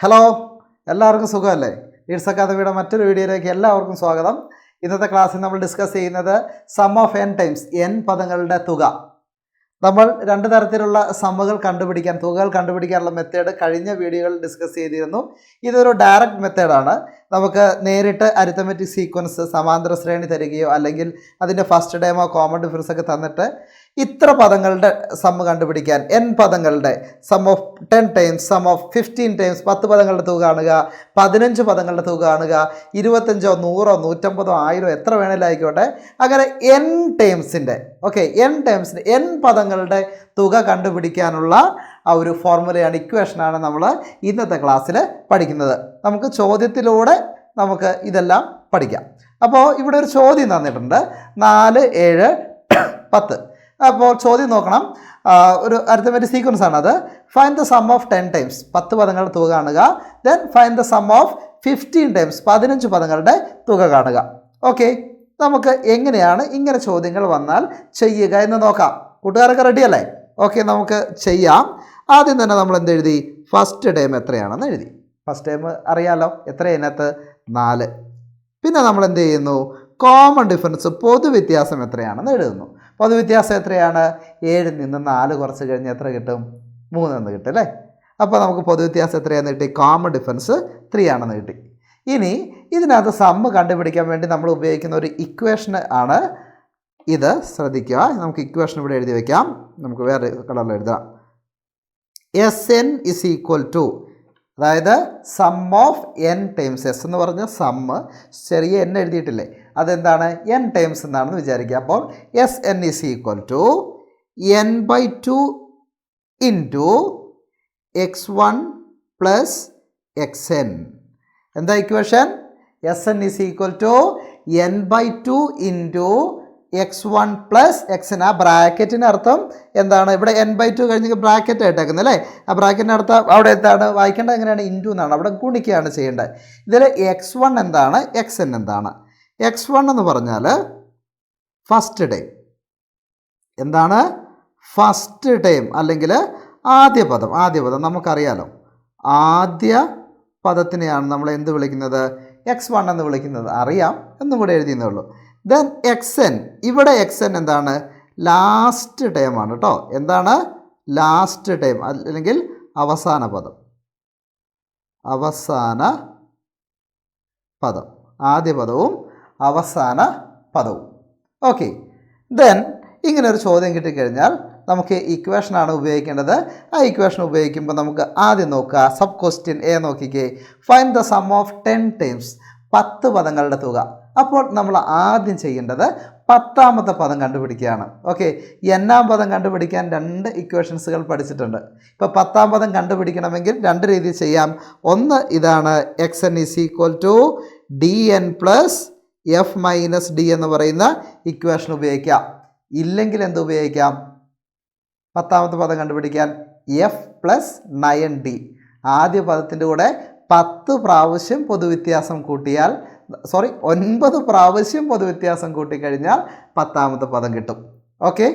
Hello, എല്ലാവർക്കും സുഖമല്ലേ? Leeds അക്കാദമിയുടെ മറ്റൊരു വീഡിയോയിലേക്ക് എല്ലാവർക്കും സ്വാഗതം. ഇന്നത്തെ ക്ലാസ്സിൽ നമ്മൾ ഡിസ്കസ് ചെയ്യുന്നത് sum of n times n പദങ്ങളുടെ തുക. നമ്മൾ രണ്ട് തരത്തിലുള്ള സമ്മുകൾ കണ്ടുപിടിക്കാൻ, തുകകൾ കണ്ടുപിടിക്കാനുള്ള മെത്തേഡ് കഴിഞ്ഞ വീഡിയോകളിൽ ഡിസ്കസ് ചെയ്തിരുന്നു. ഇതൊരു ഡയറക്റ്റ് മെത്തേഡാണ്. നമുക്ക് നേരിട്ട് അരിത്തമെറ്റിക് സീക്വൻസ് സമാന്തര ശ്രേണി തരികയോ അല്ലെങ്കിൽ അതിൻ്റെ ഫസ്റ്റ് ടൈമോ കോമൺ ഡിഫറൻസ് ഒക്കെ തന്നിട്ട് ഇത്ര പദങ്ങളുടെ സമ്മ് കണ്ടുപിടിക്കാൻ, n പദങ്ങളുടെ sum of 10 times, sum of 15 times, 10 പദങ്ങളുടെ തുക കാണുക, 15 പദങ്ങളുടെ തുക കാണുക, 25, 100, 150, 1000 എത്ര വേണേലും ആയിക്കോട്ടെ. അങ്ങനെ n ടൈംസിൻ്റെ n പദങ്ങളുടെ തുക കണ്ടുപിടിക്കാനുള്ള ആ ഒരു ഫോർമുലയാണ്, ഇക്വേഷനാണ് നമ്മൾ ഇന്നത്തെ ക്ലാസ്സിൽ പഠിക്കുന്നത്. നമുക്ക് ചോദ്യത്തിലൂടെ നമുക്ക് ഇതെല്ലാം പഠിക്കാം. അപ്പോൾ ഇവിടെ ഒരു ചോദ്യം തന്നിട്ടുണ്ട്, 4, 7, 10. അപ്പോൾ ചോദ്യം നോക്കണം. ഒരു അരിത്തമെറ്റിക് സീക്വൻസ് ആണത്. Find the sum of 10 times, 10 പദങ്ങളുടെ തുക കാണുക. Then find the sum of 15 times, 15 പദങ്ങളുടെ തുക കാണുക. ഓക്കെ, നമുക്ക് എങ്ങനെയാണ് ഇങ്ങനെ ചോദ്യങ്ങൾ വന്നാൽ ചെയ്യുക എന്ന് നോക്കാം. കൂട്ടുകാരൊക്കെ റെഡിയല്ലേ? ഓക്കെ, നമുക്ക് ചെയ്യാം. ആദ്യം തന്നെ നമ്മൾ എന്ത് എഴുതി? ഫസ്റ്റ് ടൈം എത്രയാണെന്ന് എഴുതി. ഫസ്റ്റ് ടൈം അറിയാമല്ലോ, എത്രയാണ് ഇതിനകത്ത്? 4. പിന്നെ നമ്മൾ എന്ത് ചെയ്യുന്നു? കോമൺ ഡിഫറൻസ്, പൊതുവ്യത്യാസം എത്രയാണെന്ന് എഴുതുന്നു. പൊതുവ്യത്യാസം എത്രയാണ്? 7 നിന്ന് 4 കുറച്ച് കഴിഞ്ഞ് എത്ര കിട്ടും? 3 എന്ന് കിട്ടും അല്ലേ? അപ്പോൾ നമുക്ക് പൊതുവ്യത്യാസം എത്രയാണെന്ന് കിട്ടി? കോമൺ ഡിഫറൻസ് 3 ആണെന്ന് കിട്ടി. ഇനി ഇതിനകത്ത് സമ്മ് കണ്ടുപിടിക്കാൻ വേണ്ടി നമ്മൾ ഉപയോഗിക്കുന്ന ഒരു ഇക്വേഷൻ ആണ് ഇത്. ശ്രദ്ധിക്കുക, നമുക്ക് ഇക്വേഷൻ ഇവിടെ എഴുതി വയ്ക്കാം. നമുക്ക് വേറെ കളറിൽ എഴുതാം. Sn is equal to, അതായത് sum of n times, S എന്ന് പറഞ്ഞ സമ്മ് ചെറിയ n എഴുതിയിട്ടില്ലേ, അതെന്താണ്? n ടൈംസ് എന്നാണെന്ന് വിചാരിക്കുക. അപ്പോൾ Sn is equal to n/2 into x1 plus xn. എന്താ equation? Sn is equal to n/2 into x1 plus xn. ആ ബ്രാക്കറ്റിന് അർത്ഥം എന്താണ്? ഇവിടെ n/2 കഴിഞ്ഞ് ബ്രാക്കറ്റ് ആയിട്ടേക്കുന്നത് അല്ലേ? ആ ബ്രാക്കറ്റിന് അർത്ഥം അവിടെ എന്താണ്? വായിക്കേണ്ടത് എങ്ങനെയാണ്? ഇൻറ്റു എന്നാണ്. അവിടെ ഗുണിക്കുകയാണ് ചെയ്യേണ്ടത്. ഇതിൽ x1 എന്താണ്, xn എന്താണ്? x1 എന്ന് പറഞ്ഞാൽ ഫസ്റ്റ് ടൈം. എന്താണ്? ഫസ്റ്റ് ടൈം അല്ലെങ്കിൽ ആദ്യ പദം. നമുക്കറിയാലോ, ആദ്യ പദത്തിനെയാണ് നമ്മൾ എന്ത് വിളിക്കുന്നത്? x1 എന്ന് വിളിക്കുന്നത്. അറിയാം, എന്നും കൂടെ എഴുതിയെന്നേ ഉള്ളൂ. ദെൻ xn, ഇവിടെ xn എന്താണ്? ലാസ്റ്റ് ടൈം ആണ് കേട്ടോ. എന്താണ്? ലാസ്റ്റ് ടൈം അല്ലെങ്കിൽ അവസാന പദം. ആദ്യ പദവും അവസാന പദവും. ഓക്കെ, ദെൻ ഇങ്ങനെ ഒരു ചോദ്യം കിട്ടിക്കഴിഞ്ഞാൽ നമുക്ക് ഇക്വേഷനാണ് ഉപയോഗിക്കേണ്ടത്. ആ ഇക്വേഷൻ ഉപയോഗിക്കുമ്പോൾ നമുക്ക് ആദ്യം നോക്കുക, സബ് ക്വസ്റ്റ്യൻ എ നോക്കിക്കേ. Find the sum of 10 times, 10 പദങ്ങളുടെ തുക. അപ്പോൾ നമ്മൾ ആദ്യം ചെയ്യേണ്ടത് 10ാമത്തെ പദം കണ്ടുപിടിക്കുകയാണ്. ഓക്കെ, n-ാം പദം കണ്ടുപിടിക്കാൻ 2 ഇക്വേഷൻസുകൾ പഠിച്ചിട്ടുണ്ട്. ഇപ്പോൾ 10ാം പദം കണ്ടുപിടിക്കണമെങ്കിൽ 2 രീതിയിൽ ചെയ്യാം. ഒന്ന് ഇതാണ്, xn is equal to dn plus f minus d എന്ന് പറയുന്ന ഇക്വേഷൻ ഉപയോഗിക്കാം. ഇല്ലെങ്കിൽ എന്ത് ഉപയോഗിക്കാം? 10ാമത്തെ പദം കണ്ടുപിടിക്കാൻ f പ്ലസ് 9d. ആദ്യ പദത്തിൻ്റെ കൂടെ 10 പ്രാവശ്യം പൊതുവ്യത്യാസം കൂട്ടിയാൽ, 9 പ്രാവശ്യം പൊതുവ്യത്യാസം കൂട്ടിക്കഴിഞ്ഞാൽ 10ാമത്തെ പദം കിട്ടും. ഓക്കെ,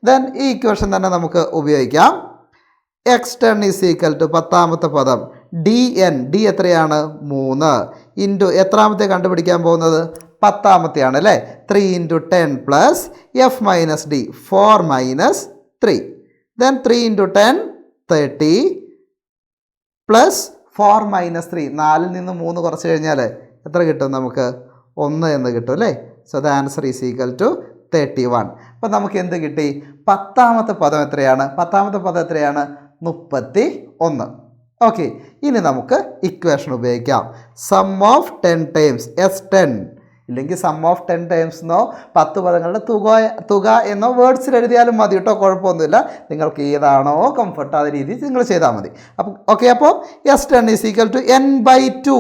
ദെൻ ഈ ഇക്വേഷൻ തന്നെ നമുക്ക് ഉപയോഗിക്കാം. x10 is equal to 10ാമത്തെ പദം dn, d എത്രയാണ്? 3 ഇൻറ്റു എത്രാമത്തെ കണ്ടുപിടിക്കാൻ പോകുന്നത്? 10ാമത്തെയാണ് അല്ലേ? 3 into 10 plus f minus d, 4 minus 3. Then 3 into 10 30 plus 4 minus 3. 4ൽ നിന്ന് 3 കുറച്ച് കഴിഞ്ഞാൽ എത്ര കിട്ടും? നമുക്ക് 1 എന്ന് കിട്ടും അല്ലേ? So the answer is equal to 31. അപ്പോൾ നമുക്ക് എന്ത് കിട്ടി? 10ാമത്തെ പദം എത്രയാണ്? 31. ഓക്കെ, ഇനി നമുക്ക് ഇക്വേഷൻ ഉപയോഗിക്കാം. സം ഓഫ് 10 ടൈംസ്, S10, ഇല്ലെങ്കിൽ സം ഓഫ് 10 ടൈംസ് എന്നോ 10 പദങ്ങളുടെ തുക എന്നോ വേർഡ്സിൽ എഴുതിയാലും മതി കേട്ടോ, കുഴപ്പമൊന്നുമില്ല. നിങ്ങൾക്ക് ഏതാണോ കംഫർട്ട് ആ രീതിയിൽ നിങ്ങൾ ചെയ്താൽ മതി. അപ്പം ഓക്കെ, അപ്പോൾ S10 is equal to n/2.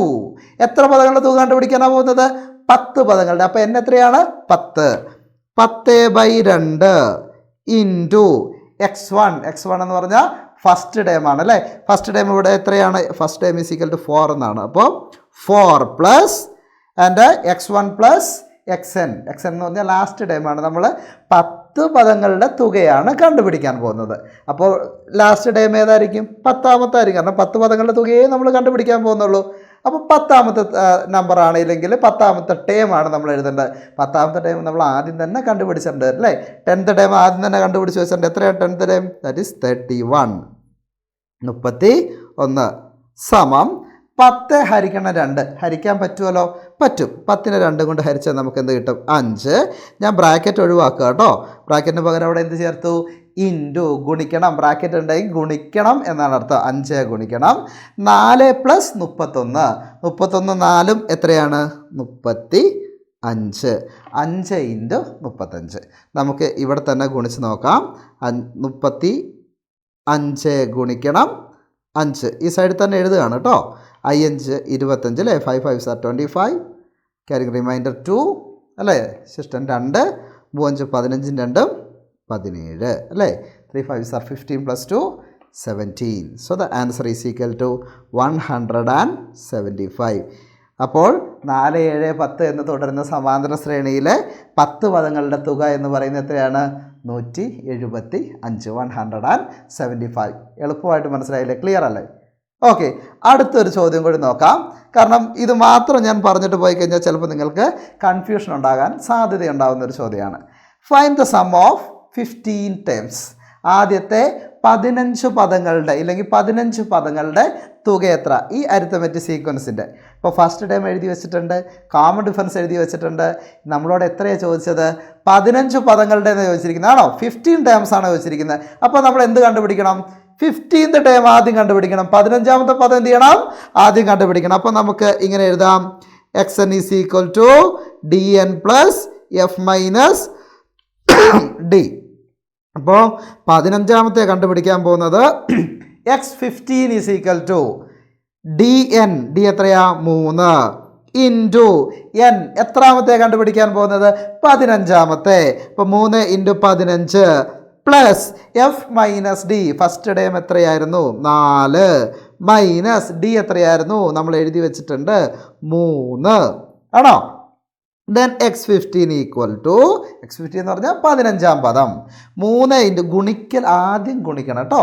എത്ര പദങ്ങളുടെ തുക കണ്ടുപിടിക്കാനാണ് പോകുന്നത്? 10 പദങ്ങളുടെ. അപ്പോൾ n എത്രയാണ്? 10. 10/2 ഇൻറ്റു x1 എന്ന് പറഞ്ഞാൽ ഫസ്റ്റ് ടൈം ആണ് അല്ലേ? ഫസ്റ്റ് ടൈം ഇവിടെ എത്രയാണ്? First time is equal to 4 എന്നാണ്. അപ്പോൾ 4 plus and x1 plus xn എന്ന് പറഞ്ഞാൽ ലാസ്റ്റ് ടൈമാണ്. നമ്മൾ 10 10 പദങ്ങളുടെ തുകയാണ് കണ്ടുപിടിക്കാൻ പോകുന്നത്. അപ്പോൾ ലാസ്റ്റ് ടേം ഏതായിരിക്കും? 10ാമത്തെ ആയിരിക്കും. കാരണം 10 പദങ്ങളുടെ തുകയെ നമ്മൾ കണ്ടുപിടിക്കാൻ പോകുന്നുള്ളൂ. അപ്പോൾ 10ാമത്തെ നമ്പർ ആണ്, ഇല്ലെങ്കിൽ 10ാമത്തെ ടേം ആണ് നമ്മൾ എഴുതേണ്ടത്. 10ാമത്തെ ടേം നമ്മൾ ആദ്യം തന്നെ കണ്ടുപിടിച്ചിട്ടുണ്ട് അല്ലേ? 10th ടേം ആദ്യം തന്നെ കണ്ടുപിടിച്ച് വെച്ചിട്ടുണ്ട്. എത്രയാണ് 10th ടേം? That is 31. 31 സമം 10 ഹരിക്കണം 2. ഹരിക്കാൻ പറ്റുമല്ലോ? പറ്റും. 10നെ 2 കൊണ്ട് ഹരിച്ചാൽ നമുക്ക് എന്ത് കിട്ടും? 5. ഞാൻ ബ്രാക്കറ്റ് ഒഴിവാക്കുക കേട്ടോ. ബ്രാക്കറ്റിന് പകരം അവിടെ എന്ത് ചേർത്തു? ഇൻറ്റു, ഗുണിക്കണം. ബ്രാക്കറ്റ് ഉണ്ടെങ്കിൽ ഗുണിക്കണം എന്നാണ് അർത്ഥം. 5 ഗുണിക്കണം 4 + 31. 31 4 എത്രയാണ്? 35. 5 × 35. നമുക്ക് ഇവിടെ തന്നെ ഗുണിച്ച് നോക്കാം. 35 ഗുണിക്കണം 5. ഈ സൈഡിൽ തന്നെ എഴുതുകയാണ് കേട്ടോ. 5 25 അല്ലേ? 5 5s are 25. ക്യാരിങ് റിമൈൻഡർ 2 അല്ലേ? ശിഷ്ടം 2. 3 5 15 17 അല്ലേ? 3 5s are 15 + 2 17. So the answer is equal to 175. അപ്പോൾ 4 7 10 എന്ന് തുടരുന്ന സമാന്തര ശ്രേണിയിലെ 10 പദങ്ങളുടെ തുക എന്ന് പറയുന്നത് എത്രയാണ്? 175. 175. എളുപ്പമായിട്ട് മനസ്സിലായില്ലേ? ക്ലിയർ അല്ലേ? ഓക്കെ, അടുത്തൊരു ചോദ്യം കൂടി നോക്കാം. കാരണം ഇത് മാത്രം ഞാൻ പറഞ്ഞിട്ട് പോയി കഴിഞ്ഞാൽ ചിലപ്പോൾ നിങ്ങൾക്ക് കൺഫ്യൂഷൻ ഉണ്ടാകാൻ സാധ്യതയുണ്ടാകുന്ന ഒരു ചോദ്യമാണ്. Find the sum of 15 terms. ആദ്യത്തെ 15 പദങ്ങളുടെ ഇല്ലെങ്കിൽ 15 പദങ്ങളുടെ തുക എത്ര? ഈ അരിത്തമെറ്റിക് സീക്വൻസിൻ്റെ. ഇപ്പോൾ ഫസ്റ്റ് ടൈം എഴുതി വെച്ചിട്ടുണ്ട്, കോമൺ ഡിഫറൻസ് എഴുതി വെച്ചിട്ടുണ്ട്. നമ്മളോട് എത്രയാണ് ചോദിച്ചത്? 15 പദങ്ങളുടെ എന്ന് ചോദിച്ചിരിക്കുന്നത് ആണോ? 15 ടേംസ് ആണ് ചോദിച്ചിരിക്കുന്നത്. അപ്പോൾ നമ്മൾ എന്ത് കണ്ടുപിടിക്കണം? 15th ടേം ആദ്യം കണ്ടുപിടിക്കണം. 15ാമത്തെ പദം എന്ത് ചെയ്യണം? ആദ്യം കണ്ടുപിടിക്കണം. അപ്പോൾ നമുക്ക് ഇങ്ങനെ എഴുതാം. xn is equal to dn plus f minus d. അപ്പോൾ 15ാമത്തെ കണ്ടുപിടിക്കാൻ പോകുന്നത് x15 is equal to dn. d എത്രയാ? 3 ഇൻറ്റു n. എത്രാമത്തെ കണ്ടുപിടിക്കാൻ പോകുന്നത്? 15ാമത്തെ. അപ്പോൾ 3 × 15 plus F minus D. First term എത്രയായിരുന്നു? 4 മൈനസ് ഡി എത്രയായിരുന്നു? നമ്മൾ എഴുതി വെച്ചിട്ടുണ്ട് 3 ആണോ? Then x15 equal to x15 എന്ന് പറഞ്ഞാൽ 15ാം പദം. 3 × ഗുണിക്കൽ ആദ്യം ഗുണിക്കണം കേട്ടോ.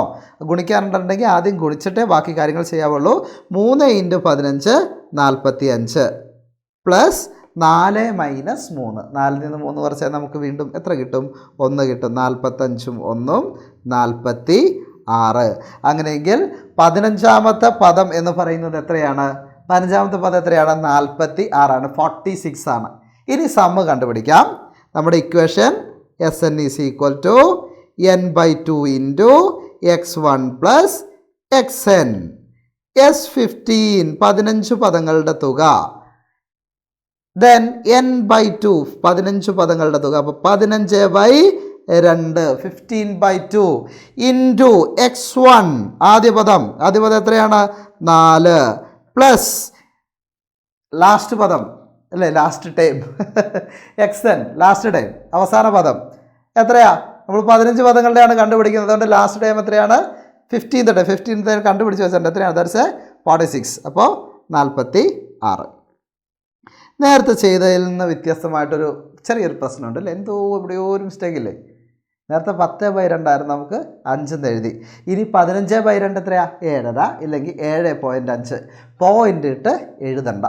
ഗുണിക്കാനുണ്ടെങ്കിൽ ആദ്യം ഗുണിച്ചിട്ടേ ബാക്കി കാര്യങ്ങൾ ചെയ്യാവുള്ളൂ. 3 × 15 45 പ്ലസ് 4 മൈനസ് 3. 4ൽ നിന്ന് 3 കുറച്ചാൽ നമുക്ക് വീണ്ടും എത്ര കിട്ടും? 1 കിട്ടും. 45ഉം 1ഉം 46. അങ്ങനെയെങ്കിൽ 15ാമത്തെ പദം എന്ന് പറയുന്നത് എത്രയാണ്? 15ാമത്തെ പദം എത്രയാണ്? 46 46 ആണ്. ഇനി സമ്മ് കണ്ടുപിടിക്കാം. നമ്മുടെ equation Sn is equal to n/2 into x1 plus xn. S15 15 പദങ്ങളുടെ തുക. ദെൻ n/2 15 പദങ്ങളുടെ തുക. അപ്പോൾ 15/2 15/2 ഇൻറ്റു x1 ആദ്യ പദം എത്രയാണ്? 4 പ്ലസ് ലാസ്റ്റ് പദം അല്ലേ? Last time xn last time അവസാന പദം എത്രയാ? നമ്മൾ 15 പദങ്ങളുടെയാണ് കണ്ടുപിടിക്കുന്നത്. അതുകൊണ്ട് ലാസ്റ്റ് ടൈം എത്രയാണ്? 15th time. 15th കണ്ടുപിടിച്ച് വെച്ചിട്ടുണ്ട്. എത്രയാണ്? ദാറ്റ്സ് 46. അപ്പോൾ 46. നേരത്തെ ചെയ്തതിൽ നിന്ന് വ്യത്യസ്തമായിട്ടൊരു ചെറിയൊരു പ്രശ്നമുണ്ട് അല്ലേ? എന്തോ എവിടെയോ ഒരു മിസ്റ്റേക്ക് ഇല്ലേ? നേരത്തെ 10/2 ആയിരുന്നു, നമുക്ക് 5 എഴുതി. ഇനി 15/2 എത്രയാ? 7.5 ഇല്ലെങ്കിൽ 7.5. പോയിൻ്റ് ഇട്ട് എഴുതണ്ട.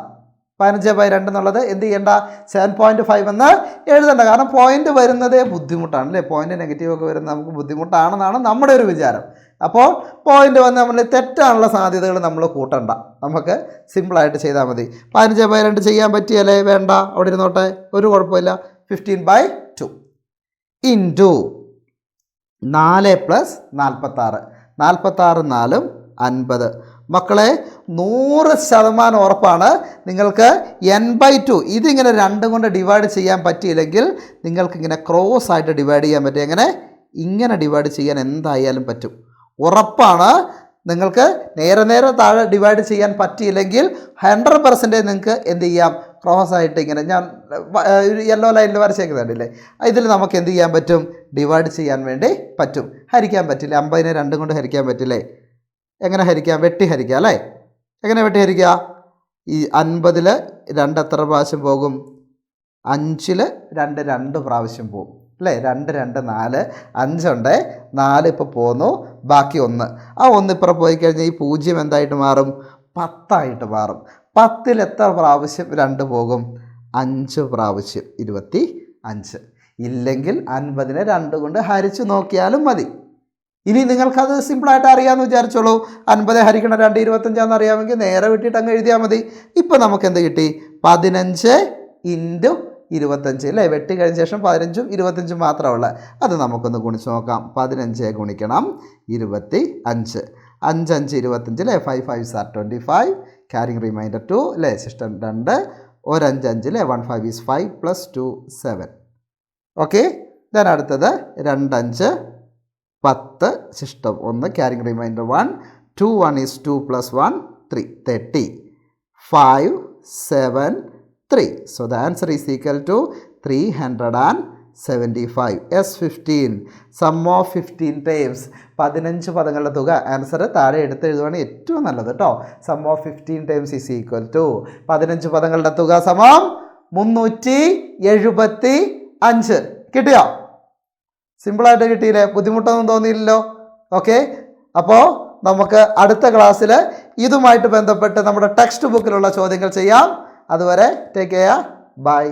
15/2 എന്നുള്ളത് എന്ത് ചെയ്യണ്ട? 7.5 എന്ന് എഴുതണ്ട. കാരണം പോയിൻ്റ് വരുന്നതേ ബുദ്ധിമുട്ടാണ് അല്ലേ? പോയിൻ്റ് നെഗറ്റീവൊക്കെ വരുന്നത് നമുക്ക് ബുദ്ധിമുട്ടാണെന്നാണ് നമ്മുടെ ഒരു വിചാരം. അപ്പോൾ പോയിൻ്റ് വന്ന് നമ്മൾ തെറ്റാനുള്ള സാധ്യതകൾ നമ്മൾ കൂട്ടണ്ട. നമുക്ക് സിമ്പിളായിട്ട് ചെയ്താൽ മതി. 15/2 ചെയ്യാൻ പറ്റിയല്ലേ? വേണ്ട, അവിടെ ഇരുന്നോട്ടെ, ഒരു കുഴപ്പമില്ല. 15/2 ഇൻറ്റു 4 പ്ലസ് 46. 46 4 50. മക്കളെ 100% ഉറപ്പാണ് നിങ്ങൾക്ക് n/2 ഇതിങ്ങനെ 2 കൊണ്ട് ഡിവൈഡ് ചെയ്യാൻ പറ്റിയില്ലെങ്കിൽ നിങ്ങൾക്കിങ്ങനെ ക്രോസ് ആയിട്ട് ഡിവൈഡ് ചെയ്യാൻ പറ്റും. എങ്ങനെ? ഇങ്ങനെ ഡിവൈഡ് ചെയ്യാൻ എന്തായാലും പറ്റും, ഉറപ്പാണ്. നിങ്ങൾക്ക് നേരെ താഴെ ഡിവൈഡ് ചെയ്യാൻ പറ്റിയില്ലെങ്കിൽ 100% നിങ്ങൾക്ക് എന്ത് ചെയ്യാം? ക്രോസ് ആയിട്ട് ഇങ്ങനെ ഞാൻ യെല്ലോ ലൈനിൽ വരച്ചേക്കുന്നുണ്ടല്ലേ, ഇതിൽ നമുക്ക് എന്ത് ചെയ്യാൻ പറ്റും? ഡിവൈഡ് ചെയ്യാൻ വേണ്ടി പറ്റും. ഹരിക്കാൻ പറ്റില്ല. 50നെ 2 കൊണ്ട് ഹരിക്കാൻ പറ്റില്ലേ? എങ്ങനെ ഹരിക്കാം? വെട്ടി ഹരിക്കാം അല്ലേ? എങ്ങനെ വെട്ടി ഹരിക്കുക? ഈ 50ൽ 2 എത്ര പ്രാവശ്യം പോകും? 5ൽ 2 2 പ്രാവശ്യം പോകും. അല്ലേ? 2 2 4 5 ഉണ്ട്, 4 ഇപ്പോൾ പോന്നു, ബാക്കി 1. ആ 1 ഇപ്പുറം പോയി കഴിഞ്ഞാൽ ഈ 0 എന്തായിട്ട് മാറും? 10 മാറും. 10-ൽ എത്ര പ്രാവശ്യം 2 പോകും? 5 പ്രാവശ്യം, 25. ഇല്ലെങ്കിൽ 50-നെ 2 കൊണ്ട് ഹരിച്ച് നോക്കിയാലും മതി. ഇനി നിങ്ങൾക്കത് സിമ്പിളായിട്ട് അറിയാമെന്ന് വിചാരിച്ചോളൂ. 50 ഹരിക്കണം 2 25 അറിയാമെങ്കിൽ നേരെ വിട്ടിട്ട് അങ്ങ് എഴുതിയാൽ മതി. ഇപ്പോൾ നമുക്ക് എന്ത് കിട്ടി? 15 × 25 അല്ലേ? വെട്ടി കഴിഞ്ഞ ശേഷം 15ഉം 25ഉം മാത്രമുള്ള അത് നമുക്കൊന്ന് ഗുണിച്ച് നോക്കാം. 15 ഗുണിക്കണം 25, 5 5 25 അല്ലേ? 5 5s are 25, carrying remainder 2 അല്ലേ? സിസ്റ്റം 2, 1 5 5 അല്ലേ? 1 5 is 5 + 2 7. ഓക്കെ, ദെൻ അടുത്തത് 2 5 10, system 1, carrying remainder 1, 2 1 is 2 + 1 3, 30, 5 7 3. So the answer is equal to 375. S15, sum of 15 times. 15 പദങ്ങളുടെ തുക. ആൻസർ താഴെ എടുത്ത് എഴുതുവാണ് ഏറ്റവും നല്ലത് കേട്ടോ. Sum of 15 times is equal to 15 പദങ്ങളുടെ തുക സമം 375. കിട്ടിയോ? സിമ്പിളായിട്ട് കിട്ടിയില്ലേ? ബുദ്ധിമുട്ടൊന്നും തോന്നിയില്ലല്ലോ. ഓക്കെ, അപ്പോൾ നമുക്ക് അടുത്ത ക്ലാസ്സിൽ ഇതുമായിട്ട് ബന്ധപ്പെട്ട് നമ്മുടെ ടെക്സ്റ്റ് ബുക്കിലുള്ള ചോദ്യങ്ങൾ ചെയ്യാം. അതുവരെ ടേക്ക് കെയർ, ബൈ.